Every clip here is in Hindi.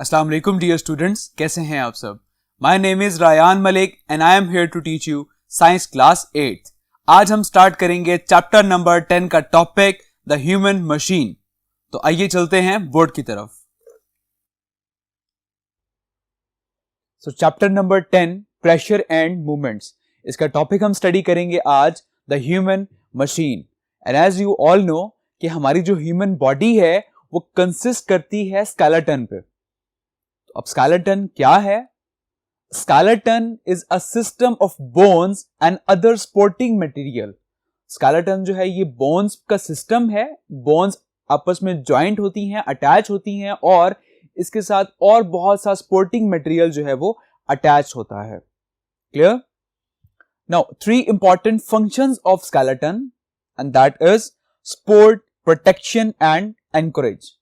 अस्सलाम वालेकुम डियर स्टूडेंट्स, कैसे हैं आप सब। My name is Rayan Malik and I am here to teach you science class 8। आज हम स्टार्ट करेंगे चैप्टर नंबर 10 का टॉपिक द ह्यूमन मशीन। तो आइए चलते हैं बोर्ड की तरफ। So chapter number 10 pressure and movements, इसका टॉपिक हम स्टडी करेंगे आज the human machine. And as you all know कि हमारी जो ह्यूमन बॉडी है वो कंसिस्ट करती है स्केलेटन पे। अब स्केलेटन क्या है? Skeleton is a system of bones and other supporting material. Skeleton जो है ये बोन्स का सिस्टम है। बोन्स आपस में ज्वाइंट होती हैं, अटैच होती हैं और इसके साथ और बहुत सा सपोर्टिंग मटेरियल जो है वो अटैच होता है। Clear? Now 3 important functions of skeleton and that is support, protection and anchorage.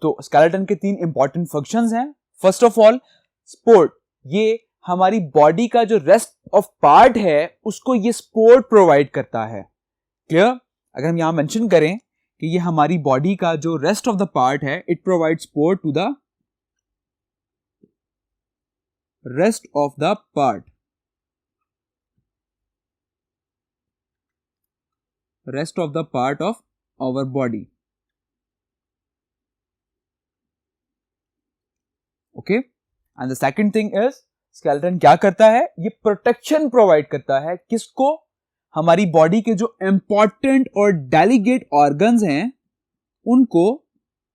तो स्केलेटन के 3 इंपॉर्टेंट फंक्शंस हैं। फर्स्ट ऑफ ऑल सपोर्ट, ये हमारी बॉडी का जो रेस्ट ऑफ पार्ट है उसको ये सपोर्ट प्रोवाइड करता है। क्लियर? अगर हम यहां मेंशन करें कि ये हमारी बॉडी का जो रेस्ट ऑफ द पार्ट है, it provide support to the rest of the part, rest of the part of our body. Okay, and the second thing is skeleton क्या करता है? ये प्रोटेक्शन प्रोवाइड करता है। किसको? हमारी बॉडी के जो इंपॉर्टेंट और डेलिकेट ऑर्गन्स हैं उनको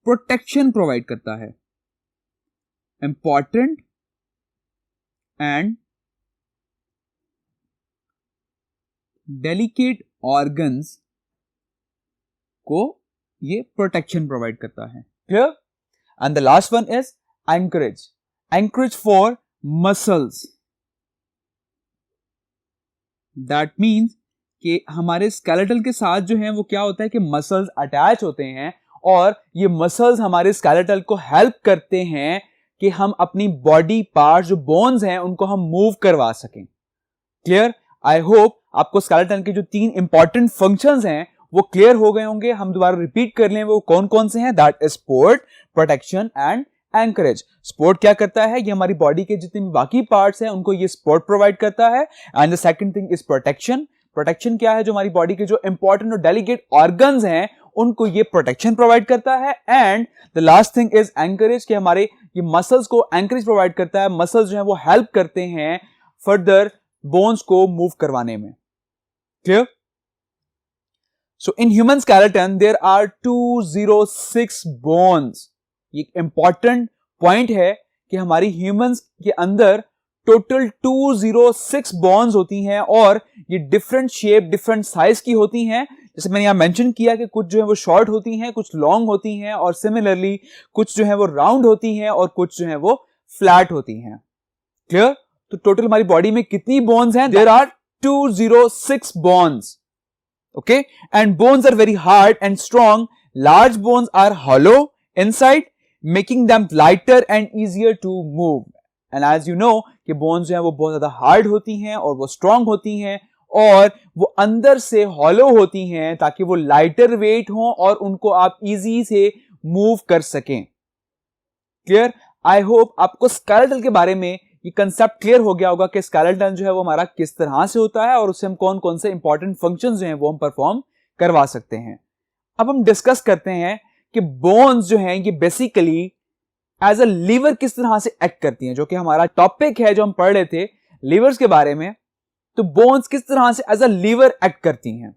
प्रोटेक्शन प्रोवाइड करता है। इंपॉर्टेंट एंड डेलिकेट ऑर्गन्स को ये प्रोटेक्शन प्रोवाइड करता है। Clear? And the last one is anchorage. Anchorage for muscles. That means कि हमारे स्केलेटन के साथ जो है वो क्या होता है कि मसल्स अटैच होते हैं और ये मसल्स हमारे स्केलेटन को हेल्प करते हैं कि हम अपनी बॉडी पार्ट जो बोन्स हैं उनको हम मूव करवा सकें। क्लियर? आई होप आपको स्केलेटन के जो 3 इंपॉर्टेंट फंक्शंस हैं वो क्लियर हो गए होंगे। हम दोबारा रिपीट कर लें वो कौन कौन से हैं। That is support, protection and anchorage. Support क्या करता है? ये हमारी बॉडी के जितने भी बाकी पार्ट्स हैं उनको ये सपोर्ट प्रोवाइड करता है। And the second thing is protection. Protection क्या है? जो हमारी बॉडी के जो इंपॉर्टेंट और डेलिकेट ऑर्गन्स हैं उनको ये प्रोटेक्शन प्रोवाइड करता है। And the last thing is anchorage, कि हमारे ये मसल्स को एंकरेज प्रोवाइड करता है। मसल्स जो है वो हेल्प करते हैं फर्दर बोन्स को मूव करवाने में। Clear? So in human skeleton there are 206 bones. एक इंपॉर्टेंट पॉइंट है कि हमारी ह्यूमंस के अंदर टोटल 206 बोन्स होती हैं और ये डिफरेंट शेप, डिफरेंट साइज की होती हैं। जैसे मैंने यहां मेंशन किया कि कुछ जो है वो शॉर्ट होती हैं, कुछ लॉन्ग होती हैं और सिमिलरली कुछ जो है वो राउंड होती हैं और कुछ जो है वो फ्लैट होती हैं। क्लियर? तो टोटल हमारी बॉडी में कितनी बोन्स हैं? There are 206 bones. Okay, and bones are very hard and strong. Large bones are hollow inside, making them lighter and easier to move. And as you know कि बोन्स जो है वो बहुत ज्यादा हार्ड होती हैं और वो स्ट्रॉन्ग होती हैं और वो अंदर से हॉलो होती हैं ताकि वो लाइटर वेट हो और उनको आप इजी से मूव कर सकें। क्लियर? आई होप आपको स्केलेटन के बारे में ये कंसेप्ट क्लियर हो गया होगा कि स्केलेटन जो है वो हमारा किस तरह से होता है और उससे हम कौन कौन से इंपॉर्टेंट फंक्शंस जो हैं वो हम परफॉर्म करवा सकते हैं। अब हम डिस्कस करते हैं कि बोन्स जो हैं ये बेसिकली एज अ लीवर किस तरह से एक्ट करती हैं, जो कि हमारा टॉपिक है जो हम पढ़ रहे थे लीवर्स के बारे में। तो बोन्स किस तरह से एज अ लीवर एक्ट करती हैं।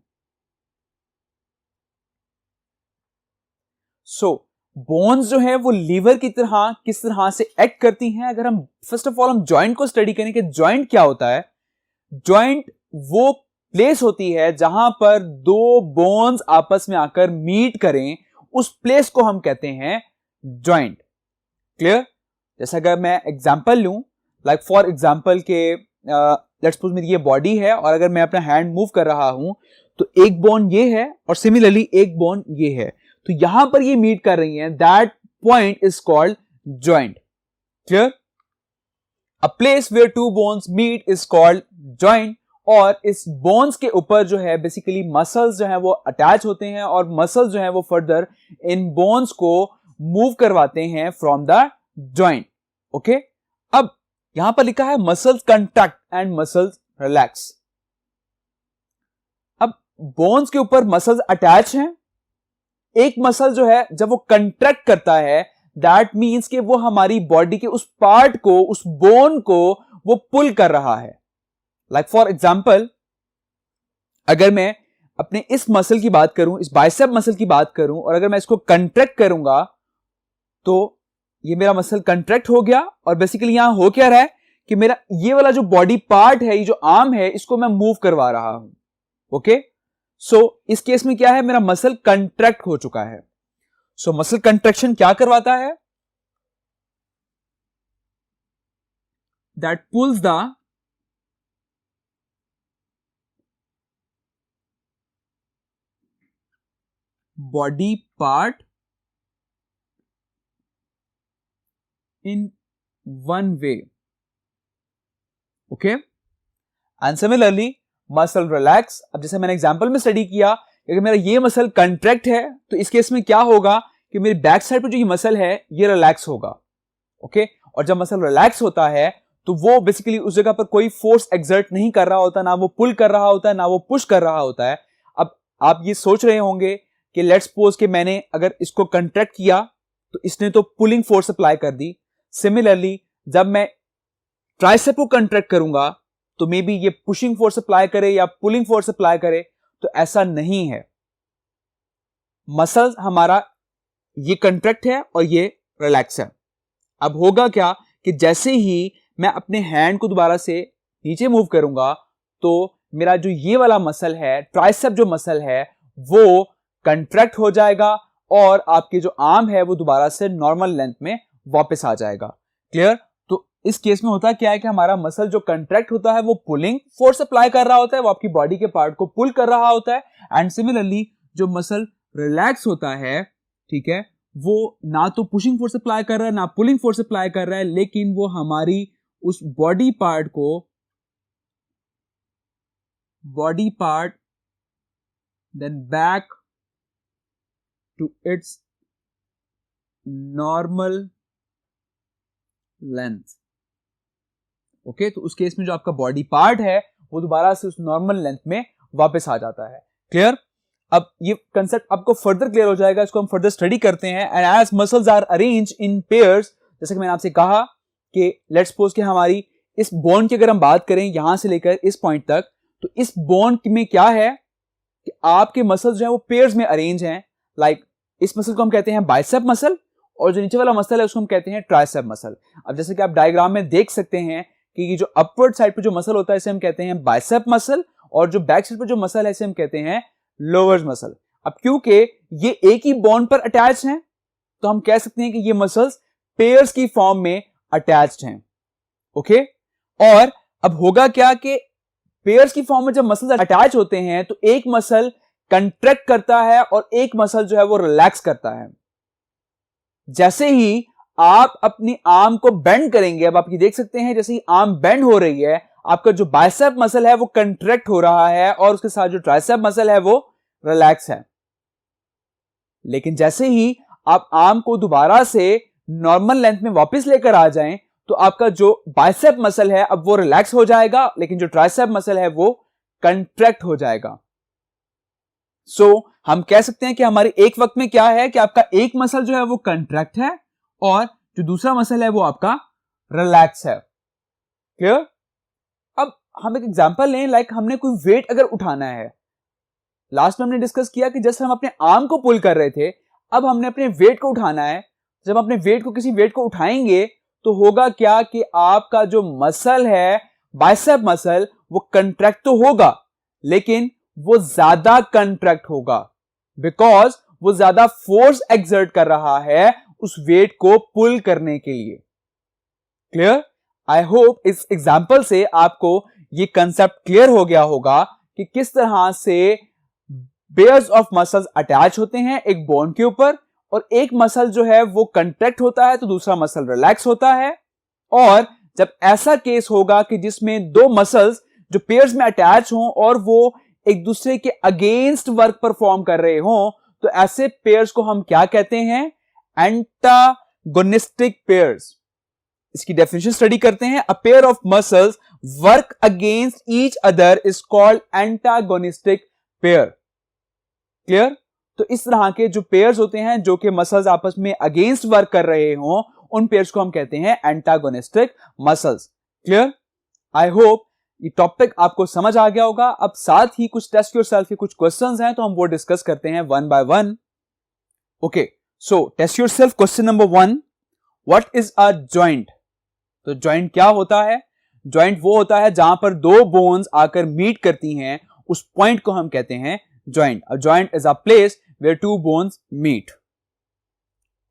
सो बोन्स जो है वो लीवर की तरह किस तरह से एक्ट करती हैं। अगर हम फर्स्ट ऑफ ऑल हम जॉइंट को स्टडी करें कि जॉइंट क्या होता है। जॉइंट वो प्लेस होती है जहां पर 2 बोन्स आपस में आकर मीट करें, उस प्लेस को हम कहते हैं जॉइंट। क्लियर? जैसे अगर मैं एग्जांपल लूं, लाइक फॉर एग्जांपल के लेट्स सपोज मेरी ये बॉडी है और अगर मैं अपना हैंड मूव कर रहा हूं तो एक बोन ये है और सिमिलरली एक बोन ये है, तो यहां पर ये मीट कर रही हैं। That point is called joint. Clear? A place where 2 bones meet is called joint. और इस बोन्स के ऊपर जो है बेसिकली मसल्स जो है वो अटैच होते हैं और मसल्स जो है वो फर्दर इन बोन्स को मूव करवाते हैं फ्रॉम द जॉइंट। ओके, अब यहां पर लिखा है muscles contract and muscles relax. अब बोन्स के ऊपर मसल्स अटैच हैं। एक मसल जो है जब वो कंट्रैक्ट करता है, दैट मीन्स कि वो हमारी बॉडी के उस पार्ट को, उस बोन को वो पुल कर रहा है। लाइक फॉर एग्जाम्पल, अगर मैं अपने इस मसल की बात करूं, इस बाइसेप मसल की बात करूं, और अगर मैं इसको कंट्रैक्ट करूंगा तो ये मेरा मसल कंट्रैक्ट हो गया, और बेसिकली यहां हो क्या रहा है कि मेरा ये वाला जो बॉडी पार्ट है, ये जो आर्म है, इसको मैं मूव करवा रहा हूं। ओके, सो इस केस में क्या है, मेरा मसल कंट्रैक्ट हो चुका है। सो मसल कंट्रैक्शन क्या करवाता है? That pulls the body part in one way. Okay, and similarly muscle relax. अब जैसे मैंने एग्जांपल में स्टडी किया, अगर मेरा ये मसल कंट्रैक्ट है तो इस केस में क्या होगा कि मेरी बैक साइड पे जो ये मसल है ये रिलैक्स होगा। ओके, और जब मसल रिलैक्स होता है तो वो बेसिकली उस जगह पर कोई फोर्स एक्सर्ट नहीं कर रहा होता, ना वो पुल कर रहा होता है, ना वो पुश कर रहा होता है। अब आप ये सोच रहे होंगे कि लेट्स सपोज कि मैंने अगर इसको कंट्रैक्ट किया तो इसने तो पुलिंग फोर्स अप्लाई कर दी। सिमिलरली जब मैं ट्राइसेप को कंट्रैक्ट करूंगा तो मे बी ये पुशिंग फोर्स अप्लाई करे या पुलिंग फोर्स अप्लाई करे, तो ऐसा नहीं है। मसल्स हमारा ये कंट्रैक्ट है और ये रिलैक्स है। अब होगा क्या कि जैसे ही मैं अपने हैंड को दोबारा से नीचे मूव करूंगा तो मेरा जो ये वाला मसल है, ट्राइसेप जो मसल है, वो कंट्रैक्ट हो जाएगा और आपकी जो आर्म है वो दोबारा से नॉर्मल लेंथ में वापस आ जाएगा। क्लियर? तो इस केस में होता क्या है कि हमारा मसल जो कंट्रैक्ट होता है वो पुलिंग फोर्स अप्लाई कर रहा होता है, वो आपकी बॉडी के पार्ट को पुल कर रहा होता है। एंड सिमिलरली जो मसल रिलैक्स होता है, ठीक है, वो ना तो पुशिंग फोर्स अप्लाई कर रहा है ना पुलिंग फोर्स अप्लाई कर रहा है, लेकिन वो हमारी उस body part then back to its normal length. Okay, तो उस केस में जो आपका बॉडी पार्ट है वो दोबारा से उस नॉर्मल लेंथ में वापस आ जाता है। क्लियर? अब ये कंसेप्ट आपको फर्दर क्लियर हो जाएगा, इसको हम फर्दर स्टडी करते हैं। And as muscles are arrange in pairs, जैसे कि मैंने आपसे कहा कि लेट्स सपोज कि हमारी इस बोन की अगर हम बात करें यहां से लेकर इस पॉइंट तक, तो इस बोन में क्या है कि आपके मसल्स जो है वो पेयर्स में अरेंज हैं। लाइक इस मसल को हम कहते हैं बाइसेप मसल, और जो नीचे वाला मसल है उसको हम कहते हैं ट्राइसेप मसल। अब जैसे कि आप डायग्राम में देख सकते हैं कि ये जो अपवर्ड साइड पे जो मसल होता है इसे हम कहते हैं बाइसेप मसल, और जो बैक साइड पे जो मसल है इसे हम कहते हैं लोअर मसल। अब क्योंकि ये एक ही बोन पर अटैच हैं तो हम कह सकते हैं कि ये मसल्स पेयर्स की फॉर्म में अटैच्ड हैं। ओके, और अब होगा क्या कि पेयर्स की फॉर्म में जब मसल्स अटैच होते हैं तो एक मसल कंट्रैक्ट करता है और एक मसल जो है वो रिलैक्स करता है। जैसे ही आप अपनी आर्म को बेंड करेंगे, अब आप ये देख सकते हैं जैसे ही आर्म बेंड हो रही है, आपका जो बाइसेप मसल है वो कंट्रैक्ट हो रहा है और उसके साथ जो ट्राइसेप मसल है वो रिलैक्स है। लेकिन जैसे ही आप आर्म को दोबारा से नॉर्मल लेंथ में वापस लेकर आ जाएं तो आपका जो बाइसेप मसल है अब वो रिलैक्स हो जाएगा, लेकिन जो ट्राइसेप मसल है वो कंट्रैक्ट हो जाएगा। सो हम कह सकते हैं कि हमारे एक वक्त में क्या है कि आपका एक मसल जो है वो कंट्रैक्ट है और जो दूसरा मसल है वो आपका रिलैक्स है। क्लियर? अब हम एक एग्जांपल लें, लाइक हमने कोई वेट अगर उठाना है, लास्ट में हमने डिस्कस किया कि जैसे हम अपने आर्म को पुल कर रहे थे, अब हमने अपने वेट को उठाना है। जब अपने वेट को किसी वेट को उठाएंगे तो होगा क्या कि आपका जो मसल है बाइसेप मसल वो कंट्रैक्ट तो होगा, लेकिन वो ज्यादा कंट्रैक्ट होगा बिकॉज वो ज्यादा फोर्स एक्सर्ट कर रहा है उस वेट को पुल करने के लिए। क्लियर? आई होप इस एग्जांपल से आपको ये कंसेप्ट क्लियर हो गया होगा कि किस तरह से पेयर्स ऑफ मसल्स अटैच होते हैं एक बोन के ऊपर, और एक मसल जो है वो कंट्रैक्ट होता है तो दूसरा मसल रिलैक्स होता है। और जब ऐसा केस होगा कि जिसमें दो मसल्स जो पेयर्स में अटैच हों और वो एक दूसरे के अगेंस्ट वर्क परफॉर्म कर रहे हों, तो ऐसे पेयर्स को हम क्या कहते हैं? Antagonist antagonistic pairs. इसकी डेफिनेशन स्टडी करते हैं। A pair of muscles work against each other is called antagonistic pair. Clear? तो इस तरह के जो पेयर्स होते हैं जो कि मसल्स आपस में अगेंस्ट वर्क कर रहे हों, उन पेयर्स को हम कहते हैं antagonistic muscles. Clear? I hope ये टॉपिक आपको समझ आ गया होगा। अब साथ ही कुछ टेस्ट योरसेल्फ के कुछ क्वेश्चंस हैं, तो हम वो डिस्कस करते हैं one by one. Okay, so test yourself question number 1, what is a joint? तो जॉइंट क्या होता है? जॉइंट वो होता है जहां पर दो बोन्स आकर मीट करती हैं, उस पॉइंट को हम कहते हैं joint. A joint is a place where two bones meet.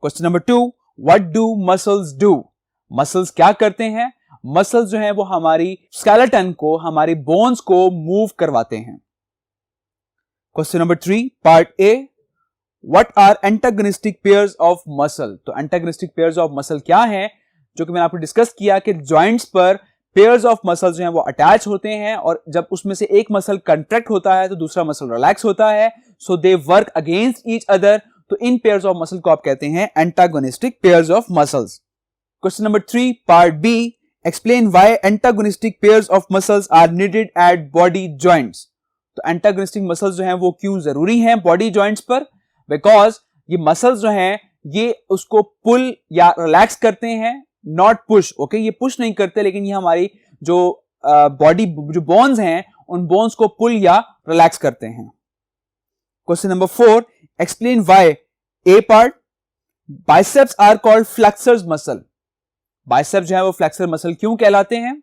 Question number 2, what do muscles do? Muscles क्या करते हैं? मसल्स जो है वो हमारी स्केलेटन को, हमारी बोन्स को मूव करवाते हैं। Question number 3, part A, what are antagonistic pairs of muscle? तो एंटागोनिस्टिक पेयर्स ऑफ मसल क्या है? जो कि मैंने आपको डिस्कस किया कि जॉइंट्स पर पेयर्स ऑफ मसल्स जो हैं वो अटैच होते हैं, और जब उसमें से एक मसल कंट्रैक्ट होता है तो दूसरा मसल रिलैक्स होता है, so they work against each other. तो इन पेयर्स ऑफ मसल को आप कहते हैं antagonistic pairs of muscles. Question number 3, part B, explain why antagonistic pairs of muscles are needed at body joints. तो एंटागोनिस्टिक मसल्स जो हैं वो क्यों जरूरी हैं बॉडी जॉइंट्स पर? बिकॉज ये मसल्स जो हैं ये उसको पुल या रिलैक्स करते हैं, नॉट पुश। ओके, ये पुश नहीं करते, लेकिन ये हमारी जो बॉडी जो बोन्स हैं उन बोन्स को पुल या रिलैक्स करते हैं। Question number 4, explain why A part, biceps are called flexors muscle. Bicep जो है वो फ्लेक्सर मसल क्यों कहलाते हैं?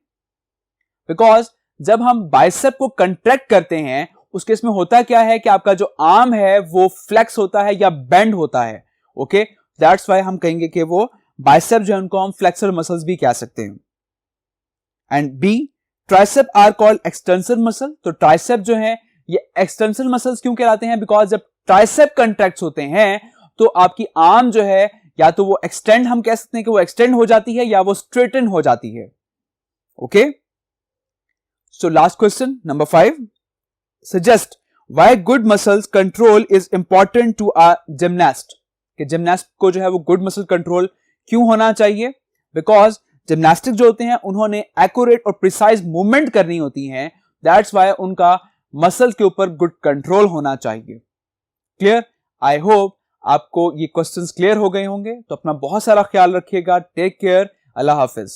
बिकॉज जब हम बाइसेप को कंट्रैक्ट करते हैं, उस केस में होता क्या है कि आपका जो आर्म है वो फ्लेक्स होता है या बेंड होता है। ओके, दैट्स व्हाई हम कहेंगे कि वो बाइसेप जो है उनको हम फ्लेक्सर मसल्स भी कह सकते हैं। And B, tricep are called extensor muscle. तो ट्राइसेप जो है ये एक्सटेंसर मसल्स क्यों कहलाते हैं? बिकॉज जब ट्राइसेप कंट्रैक्ट होते हैं तो आपकी आर्म जो है या तो वो एक्सटेंड, हम कह सकते हैं कि वो एक्सटेंड हो जाती है, या वो स्ट्रेटन हो जाती है। Okay, so last question number 5, suggest why good muscles control is important to a gymnast. कि जिमनास्ट को जो है वो गुड मसल कंट्रोल क्यों होना चाहिए? बिकॉज जिमनास्टिक जो होते हैं उन्होंने एक्यूरेट और प्रिसाइज मूवमेंट करनी होती है, दैट्स व्हाई उनका मसल के ऊपर गुड कंट्रोल होना चाहिए। क्लियर? आई होप आपको ये क्वेश्चंस क्लियर हो गए होंगे। तो अपना बहुत सारा ख्याल रखिएगा। Take care. अल्लाह हाफिज।